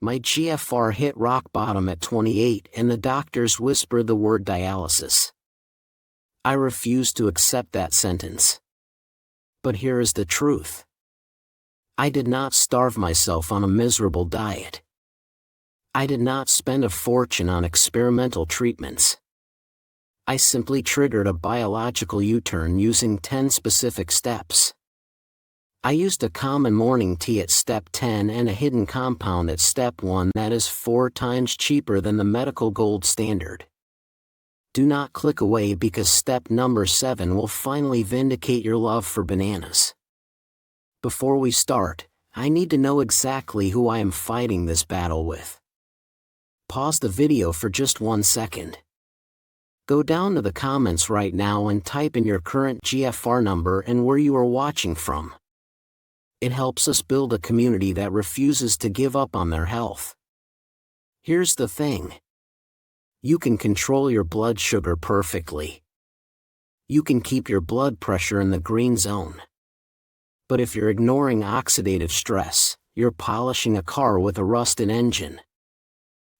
My GFR hit rock bottom at 28 and the doctors whispered the word dialysis. I refused to accept that sentence. But here is the truth. I did not starve myself on a miserable diet. I did not spend a fortune on experimental treatments. I simply triggered a biological U-turn using 10 specific steps. I used a common morning tea at step 10 and a hidden compound at step 1 that is 4 times cheaper than the medical gold standard. Do not click away because step number 7 will finally vindicate your love for bananas. Before we start, I need to know exactly who I am fighting this battle with. Pause the video for just 1 second. Go down to the comments right now and type in your current GFR number and where you are watching from. It helps us build a community that refuses to give up on their health. Here's the thing. You can control your blood sugar perfectly. You can keep your blood pressure in the green zone. But if you're ignoring oxidative stress, you're polishing a car with a rusted engine.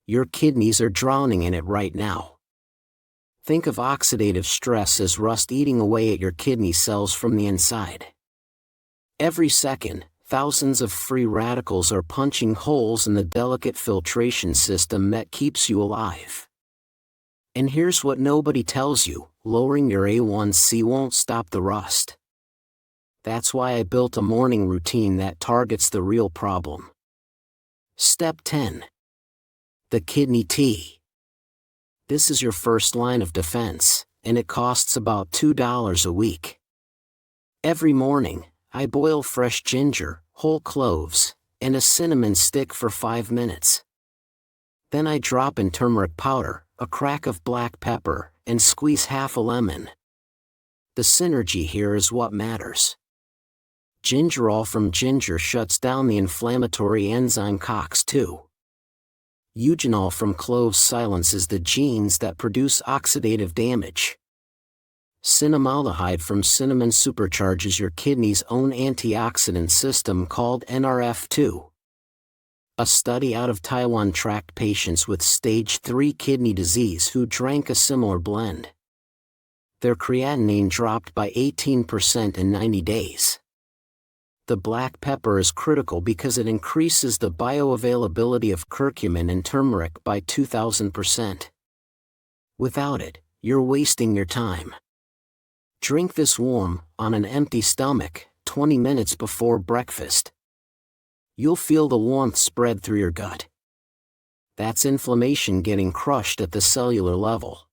Your kidneys are drowning in it right now. Think of oxidative stress as rust eating away at your kidney cells from the inside. Every second, thousands of free radicals are punching holes in the delicate filtration system that keeps you alive. And here's what nobody tells you, lowering your A1C won't stop the rust. That's why I built a morning routine that targets the real problem. Step 10. The kidney tea. This is your first line of defense, and it costs about $2 a week. Every morning, I boil fresh ginger, whole cloves, and a cinnamon stick for 5 minutes. Then I drop in turmeric powder, a crack of black pepper, and squeeze half a lemon. The synergy here is what matters. Gingerol from ginger shuts down the inflammatory enzyme COX-2. Eugenol from cloves silences the genes that produce oxidative damage. Cinnamaldehyde from cinnamon supercharges your kidney's own antioxidant system called NRF2. A study out of Taiwan tracked patients with stage 3 kidney disease who drank a similar blend. Their creatinine dropped by 18% in 90 days. The black pepper is critical because it increases the bioavailability of curcumin and turmeric by 2,000%. Without it, you're wasting your time. Drink this warm, on an empty stomach, 20 minutes before breakfast. You'll feel the warmth spread through your gut. That's inflammation getting crushed at the cellular level.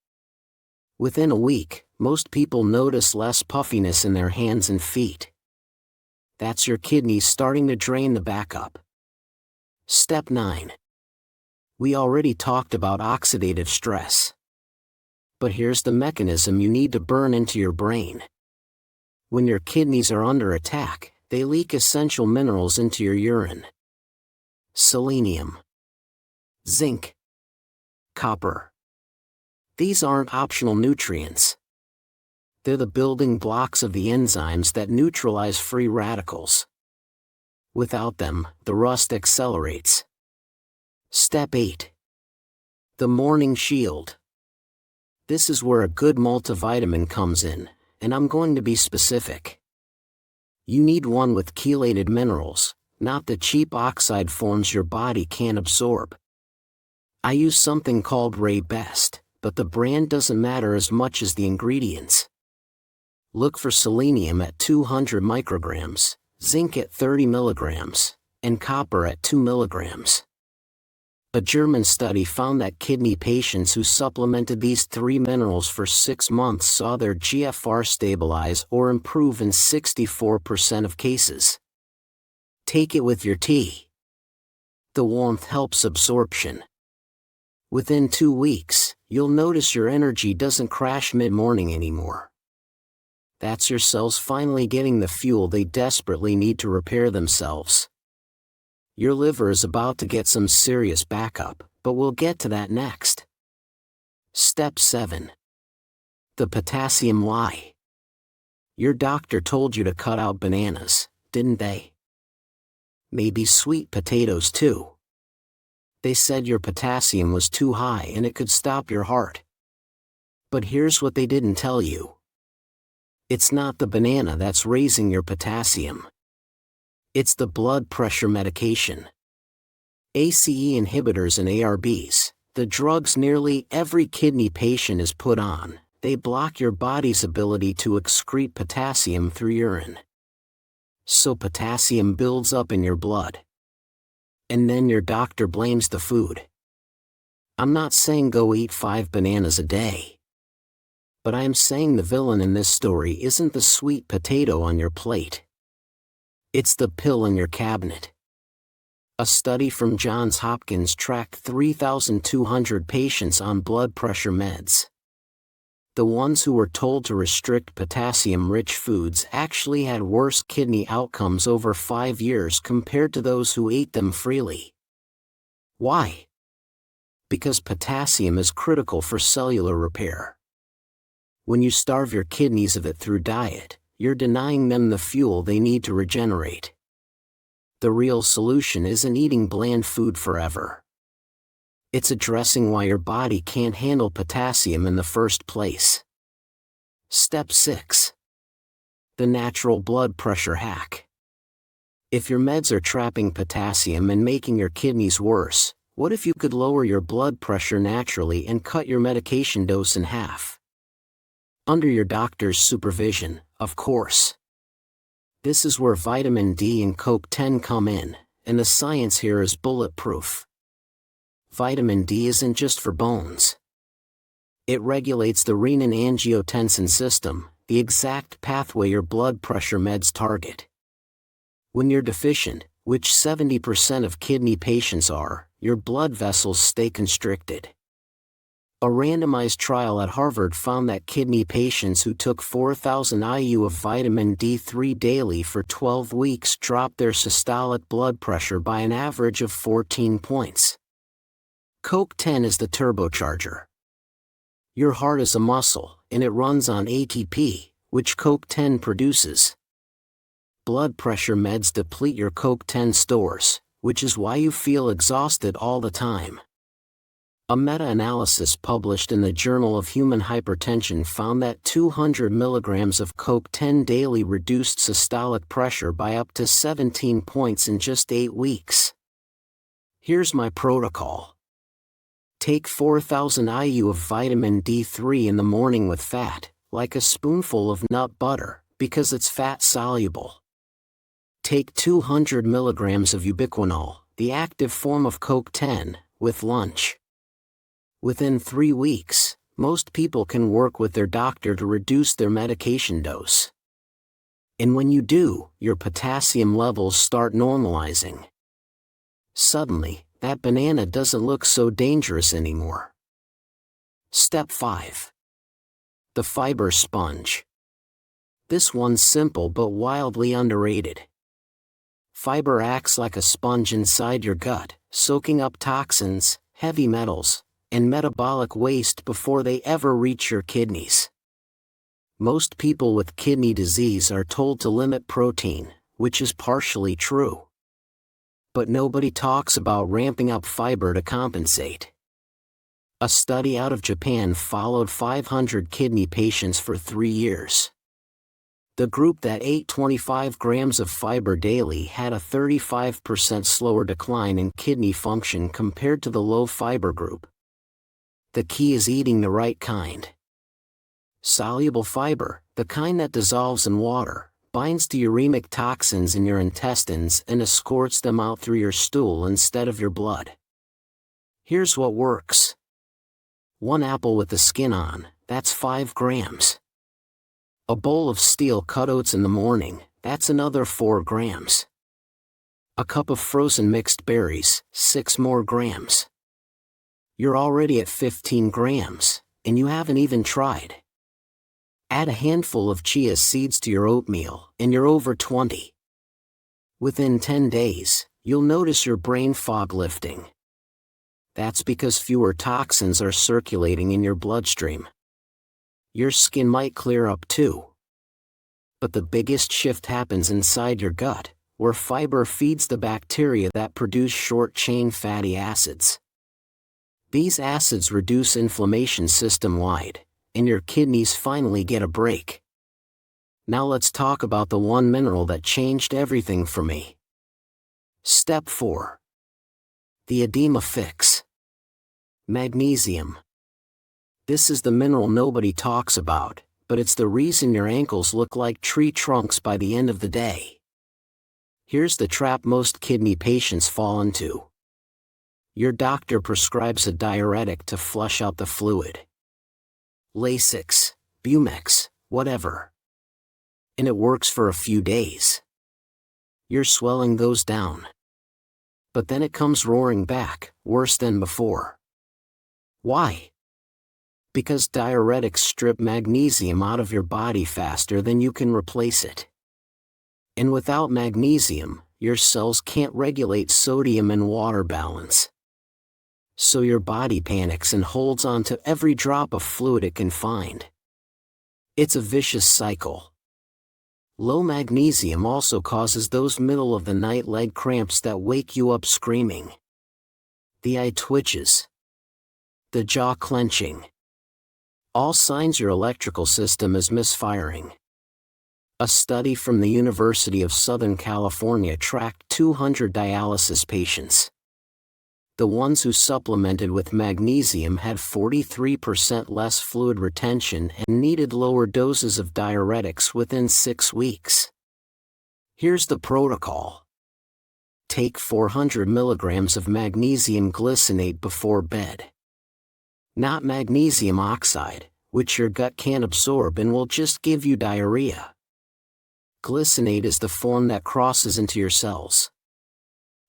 Within a week, most people notice less puffiness in their hands and feet. That's your kidneys starting to drain the backup. Step 9. We already talked about oxidative stress. But here's the mechanism you need to burn into your brain. When your kidneys are under attack, they leak essential minerals into your urine. Selenium, zinc, copper. These aren't optional nutrients. They're the building blocks of the enzymes that neutralize free radicals. Without them, the rust accelerates. Step 8. The morning shield. This is where a good multivitamin comes in, and I'm going to be specific. You need one with chelated minerals, not the cheap oxide forms your body can't absorb. I use something called Ray Best, but the brand doesn't matter as much as the ingredients. Look for selenium at 200 micrograms, zinc at 30 milligrams, and copper at 2 milligrams. A German study found that kidney patients who supplemented these 3 minerals for 6 months saw their GFR stabilize or improve in 64% of cases. Take it with your tea. The warmth helps absorption. Within 2 weeks, you'll notice your energy doesn't crash mid-morning anymore. That's your cells finally getting the fuel they desperately need to repair themselves. Your liver is about to get some serious backup, but we'll get to that next. Step 7. The Potassium Lie. Your doctor told you to cut out bananas, didn't they? Maybe sweet potatoes too. They said your potassium was too high and it could stop your heart. But here's what they didn't tell you. It's not the banana that's raising your potassium. It's the blood pressure medication. ACE inhibitors and ARBs, the drugs nearly every kidney patient is put on, they block your body's ability to excrete potassium through urine. So potassium builds up in your blood. And then your doctor blames the food. I'm not saying go eat 5 bananas a day. But I am saying the villain in this story isn't the sweet potato on your plate. It's the pill in your cabinet. A study from Johns Hopkins tracked 3,200 patients on blood pressure meds. The ones who were told to restrict potassium-rich foods actually had worse kidney outcomes over 5 years compared to those who ate them freely. Why? Because potassium is critical for cellular repair. When you starve your kidneys of it through diet, you're denying them the fuel they need to regenerate. The real solution isn't eating bland food forever. It's addressing why your body can't handle potassium in the first place. Step 6. The natural blood pressure hack. If your meds are trapping potassium and making your kidneys worse, what if you could lower your blood pressure naturally and cut your medication dose in half? Under your doctor's supervision, of course. This is where vitamin D and CoQ10 come in, and the science here is bulletproof. Vitamin D isn't just for bones. It regulates the renin-angiotensin system, the exact pathway your blood pressure meds target. When you're deficient, which 70% of kidney patients are, your blood vessels stay constricted. A randomized trial at Harvard found that kidney patients who took 4,000 IU of vitamin D3 daily for 12 weeks dropped their systolic blood pressure by an average of 14 points. CoQ10 is the turbocharger. Your heart is a muscle, and it runs on ATP, which CoQ10 produces. Blood pressure meds deplete your CoQ10 stores, which is why you feel exhausted all the time. A meta-analysis published in the Journal of Human Hypertension found that 200 mg of CoQ10 daily reduced systolic pressure by up to 17 points in just 8 weeks. Here's my protocol. Take 4,000 IU of vitamin D3 in the morning with fat, like a spoonful of nut butter, because it's fat-soluble. Take 200 mg of ubiquinol, the active form of CoQ10, with lunch. Within 3 weeks, most people can work with their doctor to reduce their medication dose. And when you do, your potassium levels start normalizing. Suddenly, that banana doesn't look so dangerous anymore. Step 5. The fiber sponge. This one's simple but wildly underrated. Fiber acts like a sponge inside your gut, soaking up toxins, heavy metals, and metabolic waste before they ever reach your kidneys. Most people with kidney disease are told to limit protein, which is partially true. But nobody talks about ramping up fiber to compensate. A study out of Japan followed 500 kidney patients for 3 years. The group that ate 25 grams of fiber daily had a 35% slower decline in kidney function compared to the low-fiber group. The key is eating the right kind. Soluble fiber, the kind that dissolves in water, binds to uremic toxins in your intestines and escorts them out through your stool instead of your blood. Here's what works. 1 apple with the skin on, that's 5 grams. A bowl of steel-cut oats in the morning, that's another 4 grams. A cup of frozen mixed berries, 6 more grams. You're already at 15 grams, and you haven't even tried. Add a handful of chia seeds to your oatmeal, and you're over 20. Within 10 days, you'll notice your brain fog lifting. That's because fewer toxins are circulating in your bloodstream. Your skin might clear up too. But the biggest shift happens inside your gut, where fiber feeds the bacteria that produce short-chain fatty acids. These acids reduce inflammation system-wide, and your kidneys finally get a break. Now let's talk about the one mineral that changed everything for me. Step 4. The edema fix. Magnesium. This is the mineral nobody talks about, but it's the reason your ankles look like tree trunks by the end of the day. Here's the trap most kidney patients fall into. Your doctor prescribes a diuretic to flush out the fluid. Lasix, Bumex, whatever. And it works for a few days. Your swelling goes down. But then it comes roaring back, worse than before. Why? Because diuretics strip magnesium out of your body faster than you can replace it. And without magnesium, your cells can't regulate sodium and water balance. So your body panics and holds on to every drop of fluid it can find. It's a vicious cycle. Low magnesium also causes those middle-of-the-night leg cramps that wake you up screaming. The eye twitches. The jaw clenching. All signs your electrical system is misfiring. A study from the University of Southern California tracked 200 dialysis patients. The ones who supplemented with magnesium had 43% less fluid retention and needed lower doses of diuretics within 6 weeks. Here's the protocol. Take 400 milligrams of magnesium glycinate before bed. Not magnesium oxide, which your gut can't absorb and will just give you diarrhea. Glycinate is the form that crosses into your cells.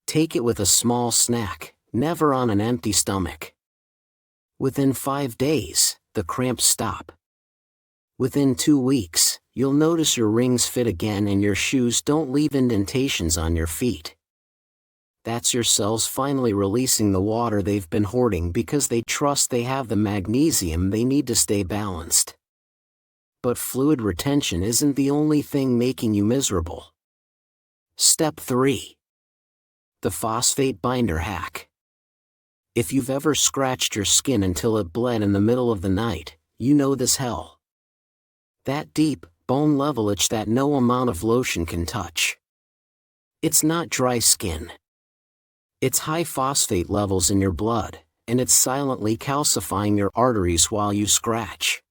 Take it with a small snack, never on an empty stomach. Within 5 days, the cramps stop. Within 2 weeks, you'll notice your rings fit again and your shoes don't leave indentations on your feet. That's your cells finally releasing the water they've been hoarding because they trust they have the magnesium they need to stay balanced. But fluid retention isn't the only thing making you miserable. Step 3. The phosphate binder hack. If you've ever scratched your skin until it bled in the middle of the night, you know this hell. That deep, bone-level itch that no amount of lotion can touch. It's not dry skin. It's high phosphate levels in your blood, and it's silently calcifying your arteries while you scratch.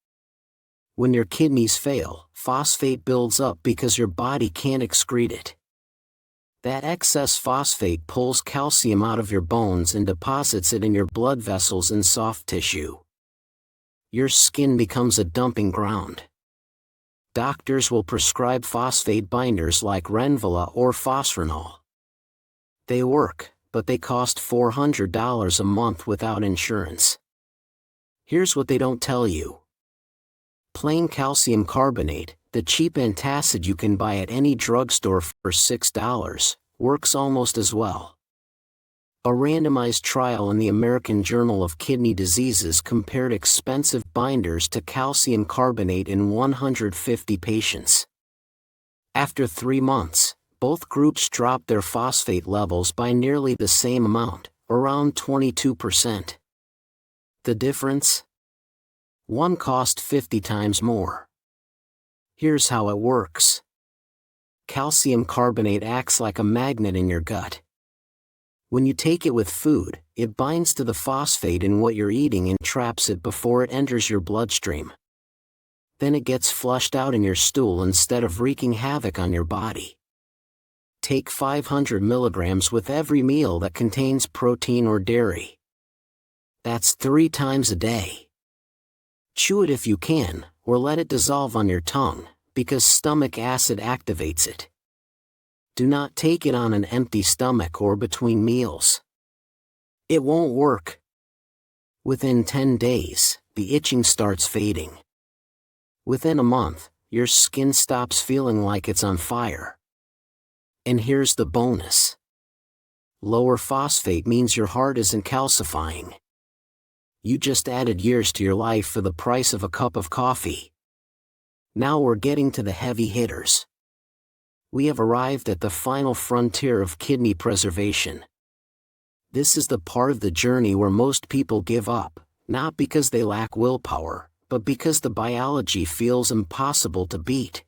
When your kidneys fail, phosphate builds up because your body can't excrete it. That excess phosphate pulls calcium out of your bones and deposits it in your blood vessels and soft tissue. Your skin becomes a dumping ground. Doctors will prescribe phosphate binders like Renvela or Fosrenol. They work, but they cost $400 a month without insurance. Here's what they don't tell you. Plain calcium carbonate, the cheap antacid you can buy at any drugstore for $6, works almost as well. A randomized trial in the American Journal of Kidney Diseases compared expensive binders to calcium carbonate in 150 patients. After 3 months, both groups dropped their phosphate levels by nearly the same amount, around 22%. The difference? One cost 50 times more. Here's how it works. Calcium carbonate acts like a magnet in your gut. When you take it with food, it binds to the phosphate in what you're eating and traps it before it enters your bloodstream. Then it gets flushed out in your stool instead of wreaking havoc on your body. Take 500 milligrams with every meal that contains protein or dairy. That's 3 times a day. Chew it if you can, or let it dissolve on your tongue, because stomach acid activates it. Do not take it on an empty stomach or between meals. It won't work. Within 10 days, the itching starts fading. Within a month, your skin stops feeling like it's on fire. And here's the bonus. Lower phosphate means your heart isn't calcifying. You just added years to your life for the price of a cup of coffee. Now we're getting to the heavy hitters. We have arrived at the final frontier of kidney preservation. This is the part of the journey where most people give up, not because they lack willpower, but because the biology feels impossible to beat.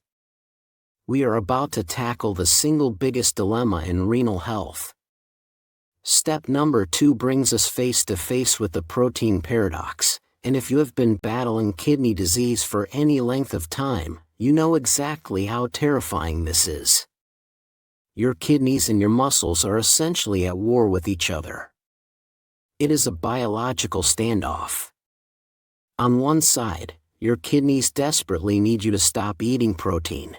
We are about to tackle the single biggest dilemma in renal health. Step number 2 brings us face to face with the protein paradox, and if you have been battling kidney disease for any length of time, you know exactly how terrifying this is. Your kidneys and your muscles are essentially at war with each other. It is a biological standoff. On one side, your kidneys desperately need you to stop eating protein.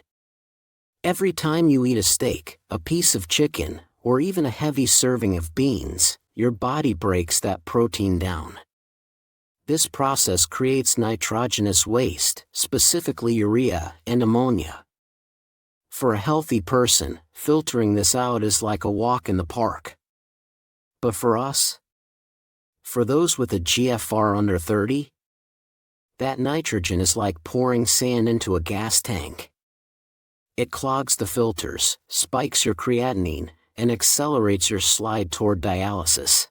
Every time you eat a steak, a piece of chicken, or even a heavy serving of beans, your body breaks that protein down. This process creates nitrogenous waste, specifically urea and ammonia. For a healthy person, filtering this out is like a walk in the park. But for us? For those with a GFR under 30? That nitrogen is like pouring sand into a gas tank. It clogs the filters, spikes your creatinine, and accelerates your slide toward dialysis.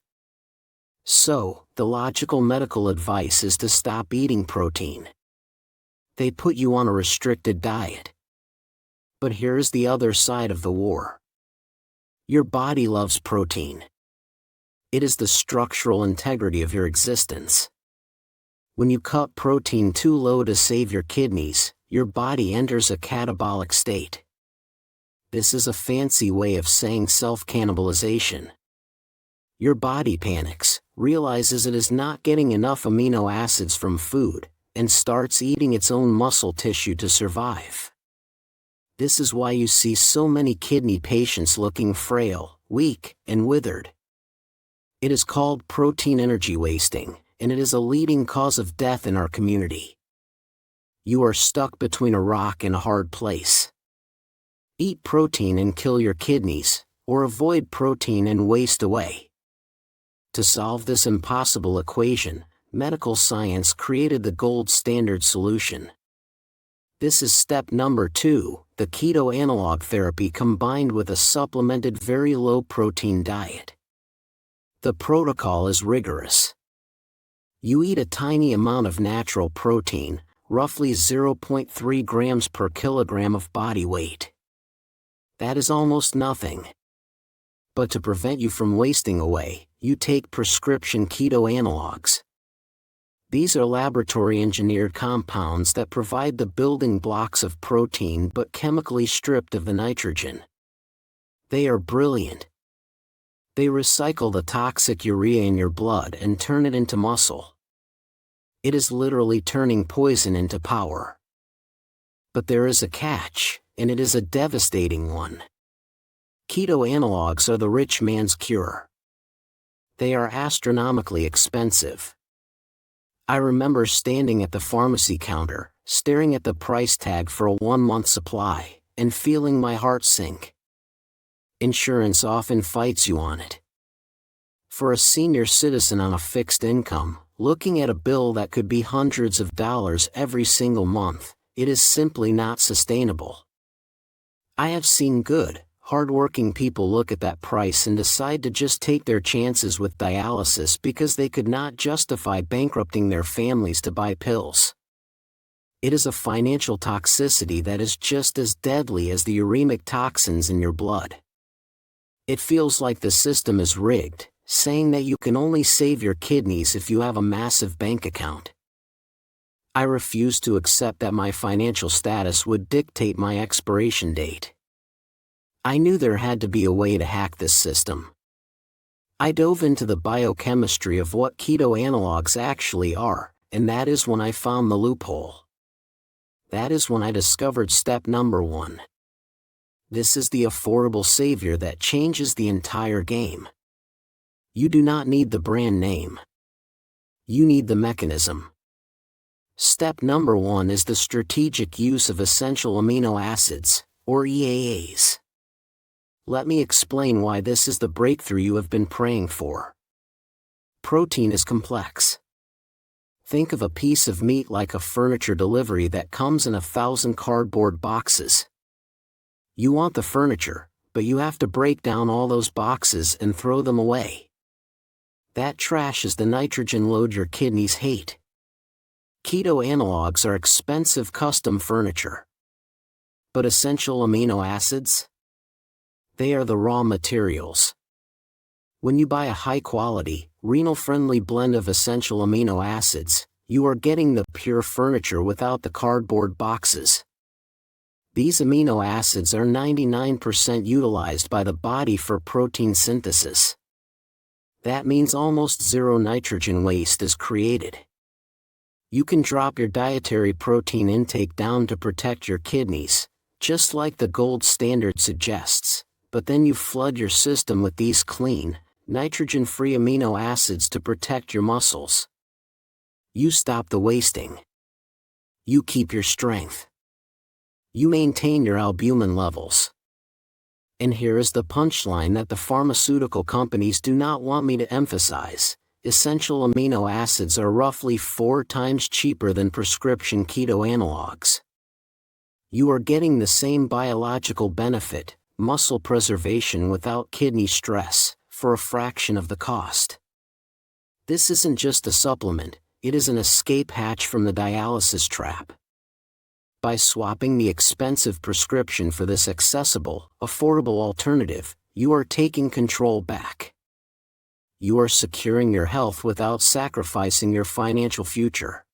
So, the logical medical advice is to stop eating protein. They put you on a restricted diet. But here's the other side of the war. Your body loves protein. It is the structural integrity of your existence. When you cut protein too low to save your kidneys, your body enters a catabolic state. This is a fancy way of saying self-cannibalization. Your body panics, realizes it is not getting enough amino acids from food, and starts eating its own muscle tissue to survive. This is why you see so many kidney patients looking frail, weak, and withered. It is called protein energy wasting, and it is a leading cause of death in our community. You are stuck between a rock and a hard place. Eat protein and kill your kidneys, or avoid protein and waste away. To solve this impossible equation, medical science created the gold standard solution. This is step number 2, the keto analog therapy combined with a supplemented very low protein diet. The protocol is rigorous. You eat a tiny amount of natural protein, roughly 0.3 grams per kilogram of body weight. That is almost nothing. But to prevent you from wasting away, you take prescription keto analogues. These are laboratory-engineered compounds that provide the building blocks of protein but chemically stripped of the nitrogen. They are brilliant. They recycle the toxic urea in your blood and turn it into muscle. It is literally turning poison into power. But there is a catch, and it is a devastating one. Keto analogues are the rich man's cure. They are astronomically expensive. I remember standing at the pharmacy counter, staring at the price tag for a 1-month supply, and feeling my heart sink. Insurance often fights you on it. For a senior citizen on a fixed income, looking at a bill that could be hundreds of dollars every single month, it is simply not sustainable. I have seen good, hard-working people look at that price and decide to just take their chances with dialysis because they could not justify bankrupting their families to buy pills. It is a financial toxicity that is just as deadly as the uremic toxins in your blood. It feels like the system is rigged, saying that you can only save your kidneys if you have a massive bank account. I refuse to accept that my financial status would dictate my expiration date. I knew there had to be a way to hack this system. I dove into the biochemistry of what keto analogues actually are, and that is when I found the loophole. That is when I discovered step number 1. This is the affordable savior that changes the entire game. You do not need the brand name. You need the mechanism. Step number 1 is the strategic use of essential amino acids, or EAAs. Let me explain why this is the breakthrough you have been praying for. Protein is complex. Think of a piece of meat like a furniture delivery that comes in 1,000 cardboard boxes. You want the furniture, but you have to break down all those boxes and throw them away. That trash is the nitrogen load your kidneys hate. Keto analogues are expensive custom furniture. But essential amino acids? They are the raw materials. When you buy a high-quality, renal-friendly blend of essential amino acids, you are getting the pure furniture without the cardboard boxes. These amino acids are 99% utilized by the body for protein synthesis. That means almost zero nitrogen waste is created. You can drop your dietary protein intake down to protect your kidneys, just like the gold standard suggests, but then you flood your system with these clean, nitrogen-free amino acids to protect your muscles. You stop the wasting. You keep your strength. You maintain your albumin levels. And here is the punchline that the pharmaceutical companies do not want me to emphasize. Essential amino acids are roughly 4 times cheaper than prescription keto analogues. You are getting the same biological benefit, muscle preservation without kidney stress, for a fraction of the cost. This isn't just a supplement, it is an escape hatch from the dialysis trap. By swapping the expensive prescription for this accessible, affordable alternative, you are taking control back. You are securing your health without sacrificing your financial future.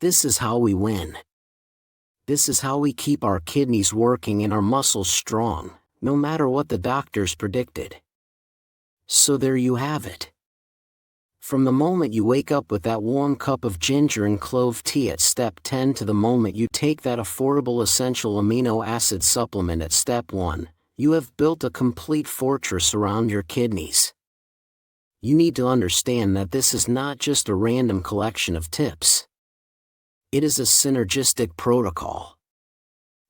This is how we win. This is how we keep our kidneys working and our muscles strong, no matter what the doctors predicted. So there you have it. From the moment you wake up with that warm cup of ginger and clove tea at step 10 to the moment you take that affordable essential amino acid supplement at step 1, you have built a complete fortress around your kidneys. You need to understand that this is not just a random collection of tips. It is a synergistic protocol.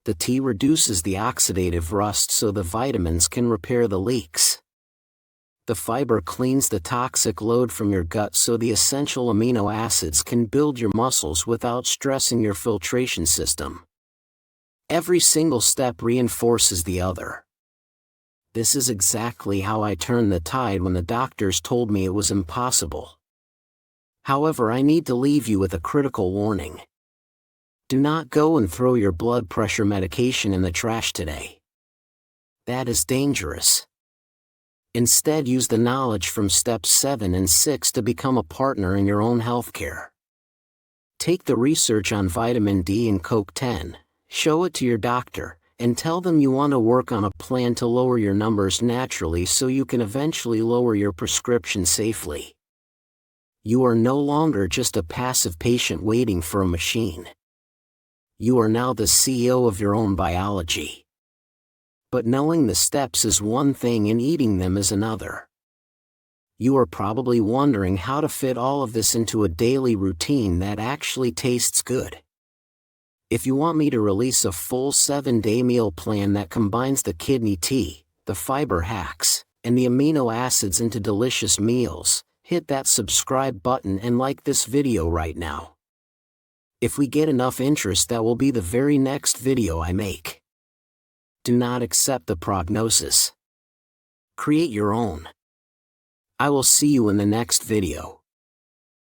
The tea reduces the oxidative rust so the vitamins can repair the leaks. The fiber cleans the toxic load from your gut so the essential amino acids can build your muscles without stressing your filtration system. Every single step reinforces the other. This is exactly how I turned the tide when the doctors told me it was impossible. However, I need to leave you with a critical warning. Do not go and throw your blood pressure medication in the trash today. That is dangerous. Instead, use the knowledge from steps 7 and 6 to become a partner in your own healthcare. Take the research on vitamin D and CoQ10, show it to your doctor, and tell them you want to work on a plan to lower your numbers naturally so you can eventually lower your prescription safely. You are no longer just a passive patient waiting for a machine. You are now the CEO of your own biology. But knowing the steps is one thing and eating them is another. You are probably wondering how to fit all of this into a daily routine that actually tastes good. If you want me to release a full 7-day meal plan that combines the kidney tea, the fiber hacks, and the amino acids into delicious meals, hit that subscribe button and like this video right now. If we get enough interest, that will be the very next video I make. Do not accept the prognosis. Create your own. I will see you in the next video.